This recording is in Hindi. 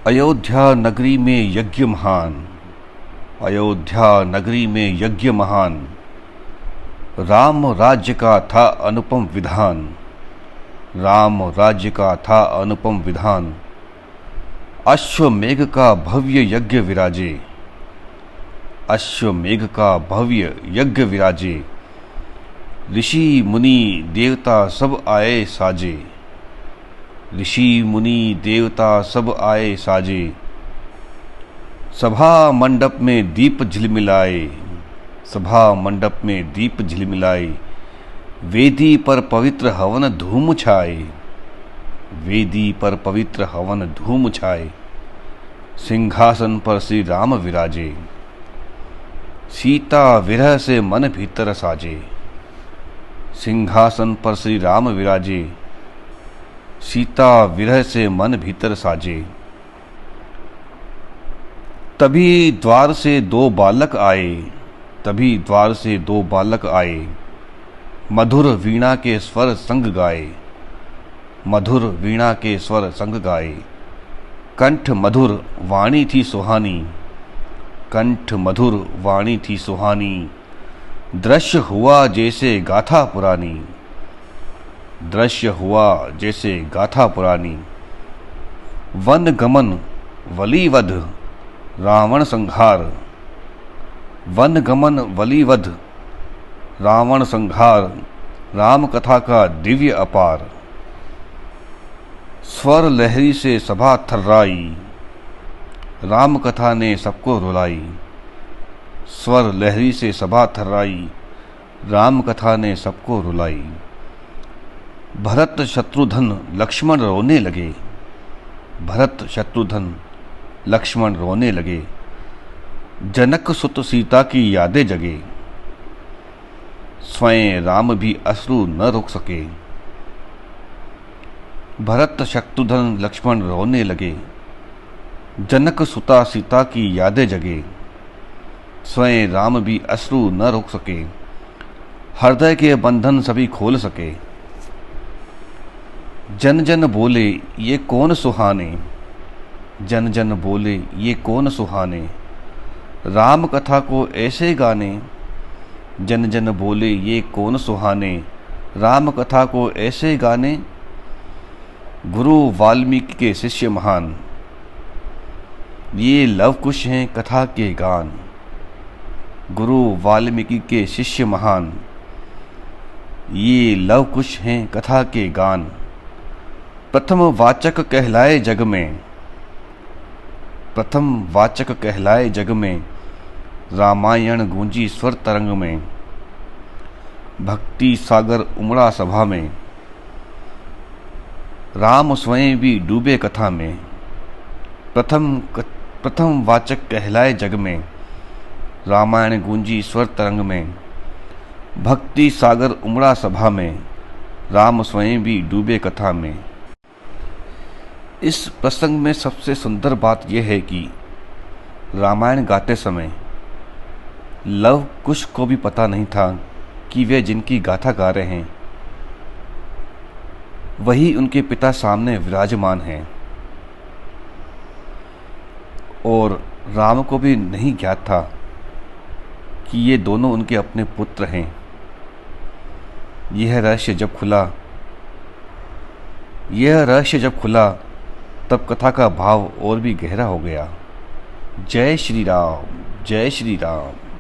अयोध्या नगरी में यज्ञ महान, अयोध्या नगरी में यज्ञ महान। राम राज्य का था अनुपम विधान, राम राज्य का था अनुपम विधान। अश्वमेघ का भव्य यज्ञ विराजे, अश्वमेघ का भव्य यज्ञ विराजे। ऋषि मुनि देवता सब आए साजे, ऋषि मुनि देवता सब आए साजे। सभा मंडप में दीप झिलमिलाए, सभा मंडप में दीप झिलमिलाए। वेदी पर पवित्र हवन धूम छाए, वेदी पर पवित्र हवन धूम छाए। सिंहासन पर श्री राम विराजे, सीता विरह से मन भीतर साजे। सिंहासन पर श्री राम विराजे, सीता विरह से मन भीतर साजे। तभी द्वार से दो बालक आए, तभी द्वार से दो बालक आए। मधुर वीणा के स्वर संग गाए, मधुर वीणा के स्वर संग गाए। कंठ मधुर वाणी थी सुहानी, कंठ मधुर वाणी थी सुहानी। दृश्य हुआ जैसे गाथा पुरानी, दृश्य हुआ जैसे गाथा पुरानी। वन गमन वलीवध रावण संहार, वन गमन वलीवध रावण संहार। राम कथा का दिव्य अपार, स्वर लहरी से सभा थर्राई। राम कथा ने सबको रुलाई, स्वर लहरी से सभा थर्राई। राम कथा ने सबको रुलाई। भरत शत्रुघ्न लक्ष्मण रोने लगे, भरत शत्रुघ्न लक्ष्मण रोने लगे। जनक सुत सीता की यादें जगे, स्वयं राम भी अश्रु न रोक सके। भरत शत्रुघ्न लक्ष्मण रोने लगे, जनक सुता सीता की यादें जगे। स्वयं राम भी अश्रु न रोक सके, हृदय के बंधन सभी खोल सके। जन जन बोले ये कौन सुहाने, जन जन बोले ये कौन सुहाने। राम कथा को ऐसे गाने, जन जन बोले ये कौन सुहाने। राम कथा को ऐसे गाने, गुरु वाल्मीकि के शिष्य महान। ये लव कुश हैं कथा के गान, गुरु वाल्मीकि के शिष्य महान। ये लव कुश हैं कथा के गान। प्रथम वाचक कहलाए जग में, प्रथम वाचक कहलाए जग में। रामायण गूंजी स्वर तरंग में, भक्ति सागर उमड़ा सभा में। राम स्वयं भी डूबे कथा में। प्रथम वाचक कहलाए जग में। रामायण गूंजी स्वर तरंग में, भक्ति सागर उमड़ा सभा में। राम स्वयं भी डूबे कथा में। इस प्रसंग में सबसे सुंदर बात यह है कि रामायण गाते समय लव कुश को भी पता नहीं था कि वे जिनकी गाथा गा रहे हैं वही उनके पिता सामने विराजमान हैं, और राम को भी नहीं ज्ञात था कि ये दोनों उनके अपने पुत्र हैं। यह रहस्य जब खुला तब कथा का भाव और भी गहरा हो गया। जय श्री राम, जय श्री राम।